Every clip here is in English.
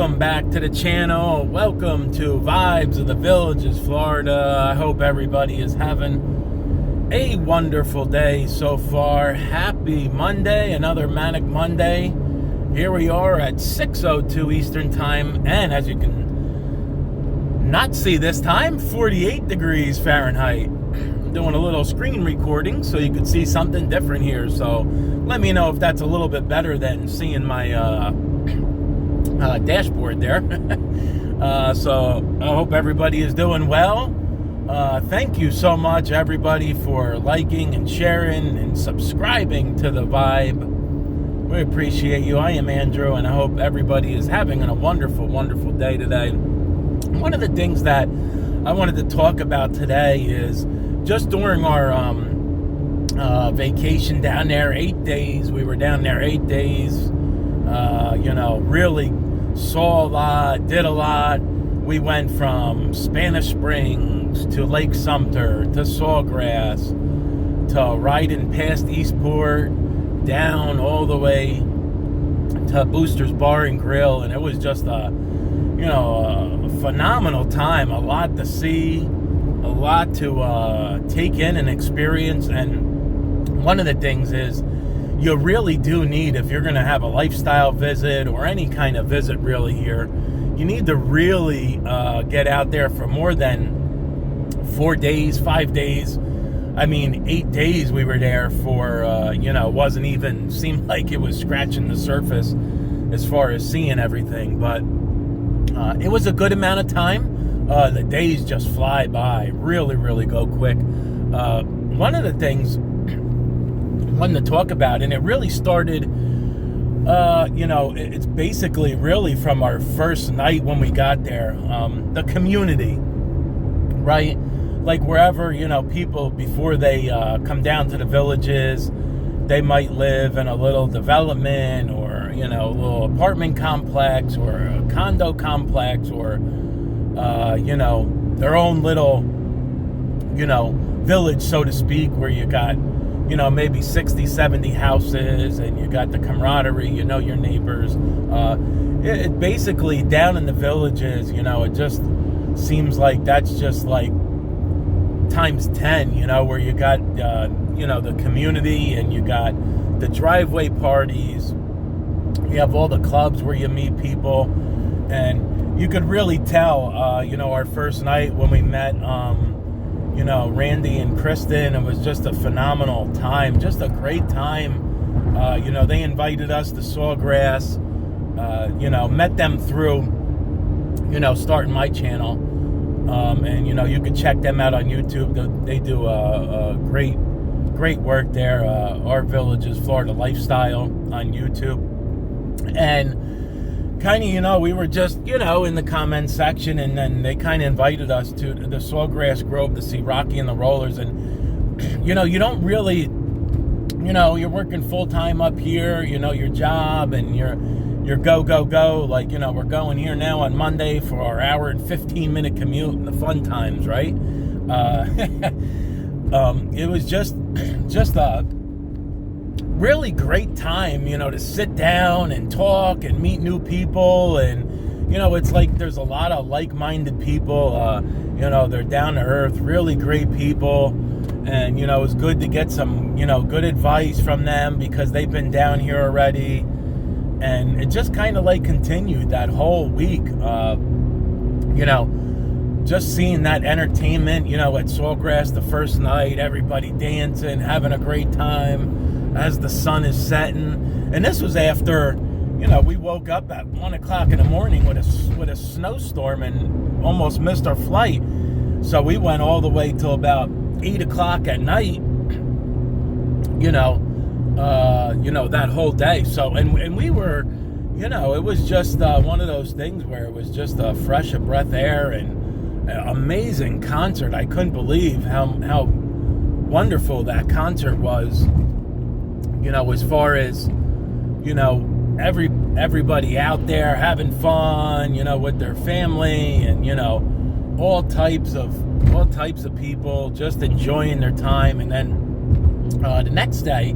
welcome back to the channel. Welcome to Vibes of the Villages, Florida. I hope everybody is having a wonderful day so far. Happy Monday, another manic Monday. Here we are at 6:02 Eastern Time, and as you can not see this time, 48 degrees Fahrenheit. Doing a little screen recording so you could see something different here. So let me know if that's a little bit better than seeing my dashboard there. So I hope everybody is doing well. Thank you so much, everybody, for liking and sharing and subscribing to the Vibe. We appreciate you. I am Andrew, and I hope everybody is having a wonderful, wonderful day today. One of the things that I wanted to talk about today is just during our vacation down there, 8 days. We were down there 8 days. Really saw a lot, did a lot. We went from Spanish Springs to Lake Sumter to Sawgrass to riding past Eastport, down all the way to Booster's Bar and Grill, and it was just a phenomenal time. A lot to see, a lot to take in and experience. And one of the things is, you really do need, if you're going to have a lifestyle visit or any kind of visit really here, you need to really get out there for more than 4 days, 5 days. I mean, 8 days we were there for, wasn't even, seemed like it was scratching the surface as far as seeing everything. But it was a good amount of time. The days just fly by, really, really go quick. One of the things to talk about, and it really started it's basically really from our first night when we got there, the community, right? Like wherever people, before they come down to the villages, they might live in a little development or a little apartment complex or a condo complex or their own little village, so to speak, where you got maybe 60, 70 houses, and you got the camaraderie, your neighbors. It basically, down in the villages, it just seems like that's just like times 10, where you got, the community, and you got the driveway parties. You have all the clubs where you meet people, and you could really tell, our first night when we met, Randy and Kristen, it was just a phenomenal time, just a great time. They invited us to Sawgrass, met them through, starting my channel. And, you could check them out on YouTube. They do a great work there. Our Villages, Florida Lifestyle on YouTube. And kind of, we were just, in the comment section, and then they kind of invited us to the Sawgrass Grove to see Rocky and the Rollers. And, you don't really, you're working full-time up here, your job, and you're go, like, we're going here now on Monday for our hour and 15-minute commute and the fun times, right? It was just a really great time, to sit down and talk and meet new people. And, it's like there's a lot of like-minded people. They're down to earth, really great people. And, it was good to get some, good advice from them because they've been down here already. And it just kind of like continued that whole week. Just seeing that entertainment, at Sawgrass the first night, everybody dancing, having a great time as the sun is setting. And this was after, we woke up at 1 o'clock in the morning with a snowstorm and almost missed our flight. So we went all the way till about 8 o'clock at night, that whole day. So, and we were, it was just one of those things where it was just a fresh of breath air and amazing concert. I couldn't believe how wonderful that concert was, as far as, everybody out there having fun, with their family, and, all types of people just enjoying their time. And then the next day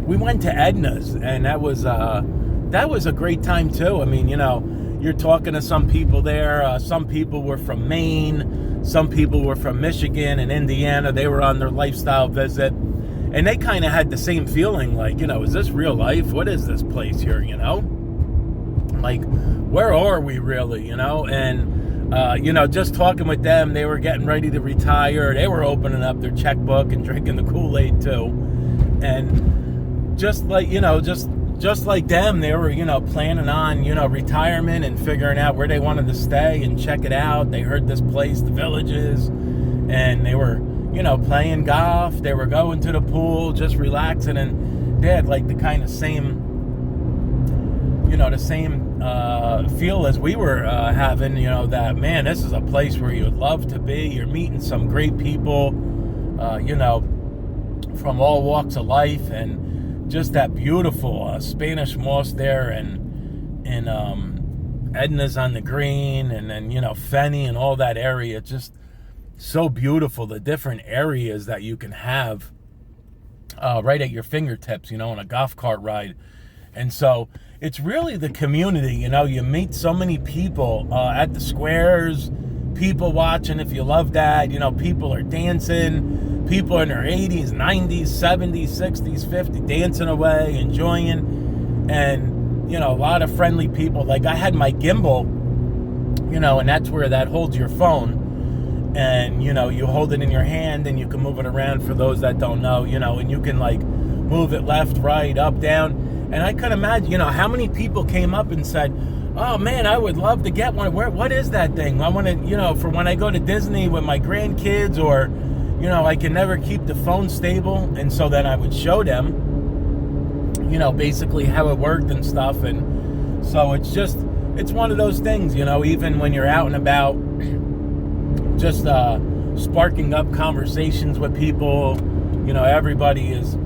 we went to Edna's, and that was a great time too. I mean, you're talking to some people there. Some people were from Maine. Some people were from Michigan and Indiana. They were on their lifestyle visit. And they kind of had the same feeling, like, is this real life? What is this place here, Like, where are we really, And, just talking with them, they were getting ready to retire. They were opening up their checkbook and drinking the Kool-Aid too. And just like, just like them, they were, planning on, retirement and figuring out where they wanted to stay and check it out. They heard this place, the Villages, and they were, playing golf. They were going to the pool, just relaxing, and they had like the kind of same, feel as we were having, that, man, this is a place where you would love to be. You're meeting some great people, from all walks of life, and just that beautiful Spanish moss there, and Edna's on the green, and then, Fenny and all that area. Just so beautiful, the different areas that you can have right at your fingertips, on a golf cart ride. And so it's really the community, you meet so many people at the squares, people watching if you love that, people are dancing, people in their 80s, 90s, 70s, 60s, 50s, dancing away, enjoying, and, a lot of friendly people. Like, I had my gimbal, and that's where that holds your phone. And, you hold it in your hand and you can move it around for those that don't know, and you can like move it left, right, up, down. And I could imagine, how many people came up and said, oh man, I would love to get one. What is that thing? I want to, for when I go to Disney with my grandkids, or, I can never keep the phone stable. And so then I would show them, basically how it worked and stuff. And so it's one of those things, even when you're out and about, just sparking up conversations with people, everybody is,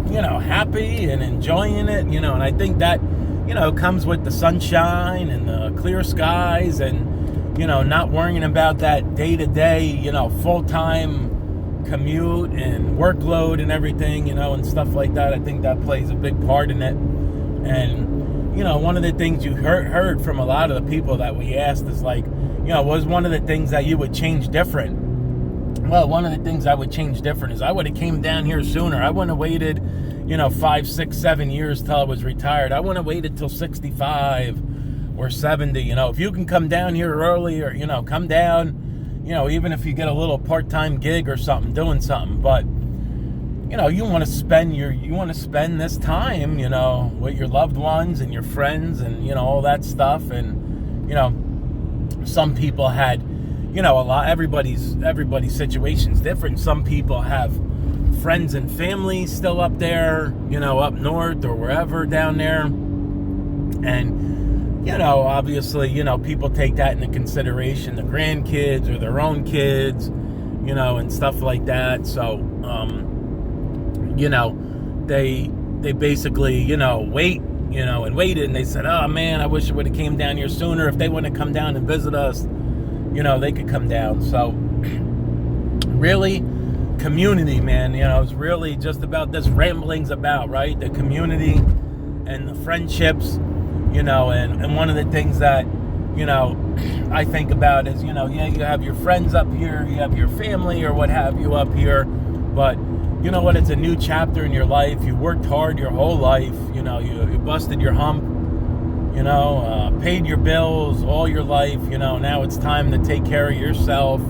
happy and enjoying it, and I think that, comes with the sunshine and the clear skies, and, not worrying about that day-to-day, full-time commute and workload and everything, and stuff like that. I think that plays a big part in it. And, one of the things you heard from a lot of the people that we asked is like, was one of the things that you would change different? Well, one of the things I would change different is I would have came down here sooner. I wouldn't have waited, 5, 6, 7 years till I was retired. I wouldn't have waited till 65 or 70. If you can come down here early, or, come down, even if you get a little part-time gig or something, doing something. But, you want to spend this time, with your loved ones and your friends and, all that stuff. And, some people had, everybody's situation's different. Some people have friends and family still up there, up north or wherever down there. And, obviously, people take that into consideration, the grandkids or their own kids, and stuff like that. So, they basically, wait, and waited, and they said, oh man, I wish it would have came down here sooner. If they want to come down and visit us, they could come down. So really, community, man, it's really just about this rambling's about, right? The community and the friendships, and one of the things that, I think about is, you have your friends up here, you have your family or what have you up here, but you know what, it's a new chapter in your life. You worked hard your whole life, you busted your hump, paid your bills all your life, now it's time to take care of yourself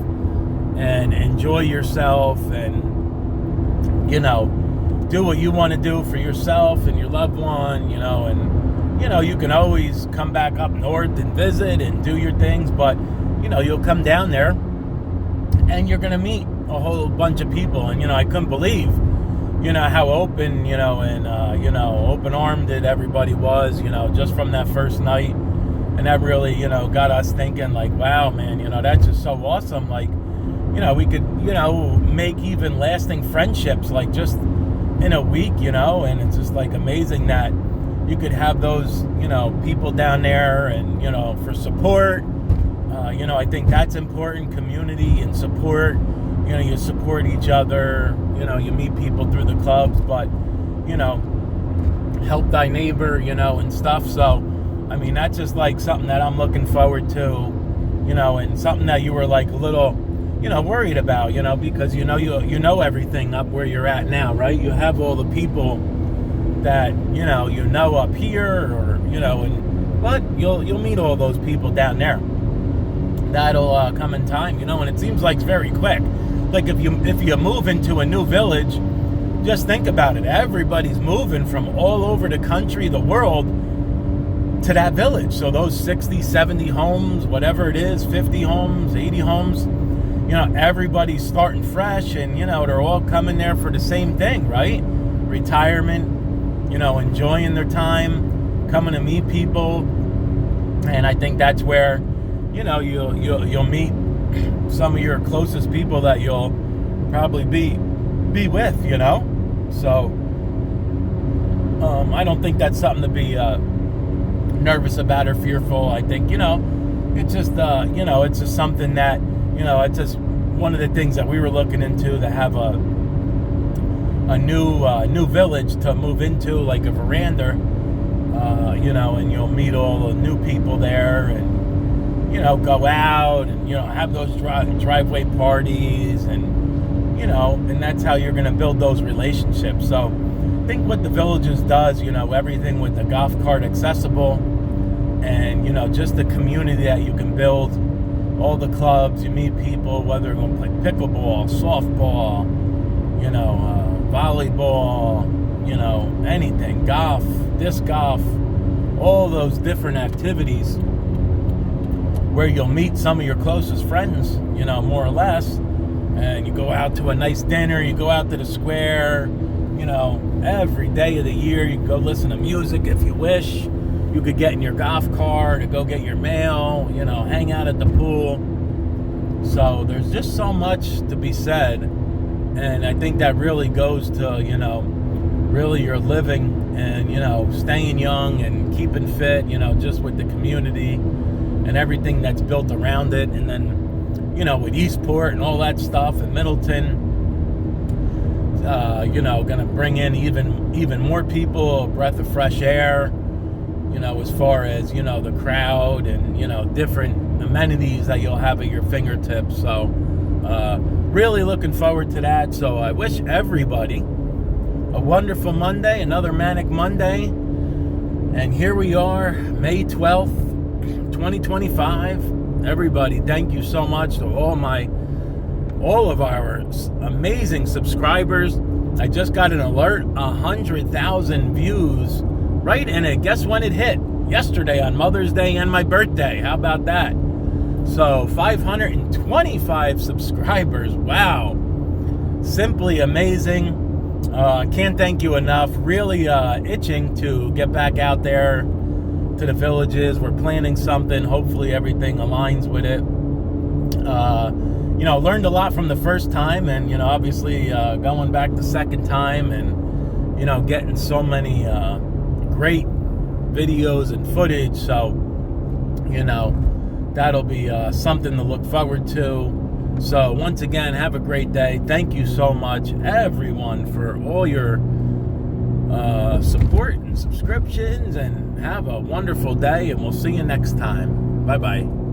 and enjoy yourself and, do what you want to do for yourself and your loved one, and, you can always come back up north and visit and do your things, but, you'll come down there and you're going to meet a whole bunch of people. And, I couldn't believe, how open, and, open-armed that everybody was, just from that first night. And that really, got us thinking like, wow, man, that's just so awesome. Like, we could, make even lasting friendships, like just in a week, and it's just like amazing that you could have those, people down there and, for support. I think that's important, community and support. You support each other, you meet people through the clubs, but, help thy neighbor, and stuff. So, I mean, that's just like something that I'm looking forward to, and something that you were like a little, worried about, because you know everything up where you're at now, right? You have all the people that you know up here, or but you'll meet all those people down there. That'll come in time, and it seems like it's very quick. Like if you move into a new village, just think about it. Everybody's moving from all over the country, the world, to that village. So those 60, 70 homes, whatever it is, 50 homes, 80 homes, everybody's starting fresh, and they're all coming there for the same thing, right? Retirement, enjoying their time, coming to meet people. And I think that's where you'll meet some of your closest people that you'll probably be with, So I don't think that's something to be nervous about or fearful. I think it's just it's just something that it's just one of the things that we were looking into, to have a new village to move into, like a veranda, and you'll meet all the new people there, and go out and have those driveway parties, and and that's how you're going to build those relationships. So I think what the Villages does, everything with the golf cart accessible, and just the community that you can build, all the clubs, you meet people, whether they're going to play pickleball, softball, volleyball, anything, golf, disc golf, all those different activities where you'll meet some of your closest friends, more or less, and you go out to a nice dinner, you go out to the square, every day of the year. You can go listen to music if you wish. You could get in your golf cart to go get your mail, hang out at the pool. So there's just so much to be said, and I think that really goes to, really your living and, staying young and keeping fit, just with the community and everything that's built around it. And then, with Eastport and all that stuff, and Middleton, going to bring in even more people, a breath of fresh air, as far as, the crowd and, different amenities that you'll have at your fingertips. So, really looking forward to that. So I wish everybody a wonderful Monday, another Manic Monday. And here we are, May 12th, 2025. Everybody, thank you so much to all of our amazing subscribers. I just got an alert, 100,000 views, right? And guess when it hit? Yesterday on Mother's Day and my birthday. How about that? So 525 subscribers. Wow. Simply amazing. Can't thank you enough. Really itching to get back out there to the Villages. We're planning something. Hopefully everything aligns with it. Learned a lot from the first time, and, obviously going back the second time, and, getting so many great videos and footage. So, that'll be something to look forward to. So once again, have a great day. Thank you so much, everyone, for all your support and subscriptions, and have a wonderful day, and we'll see you next time. Bye-bye.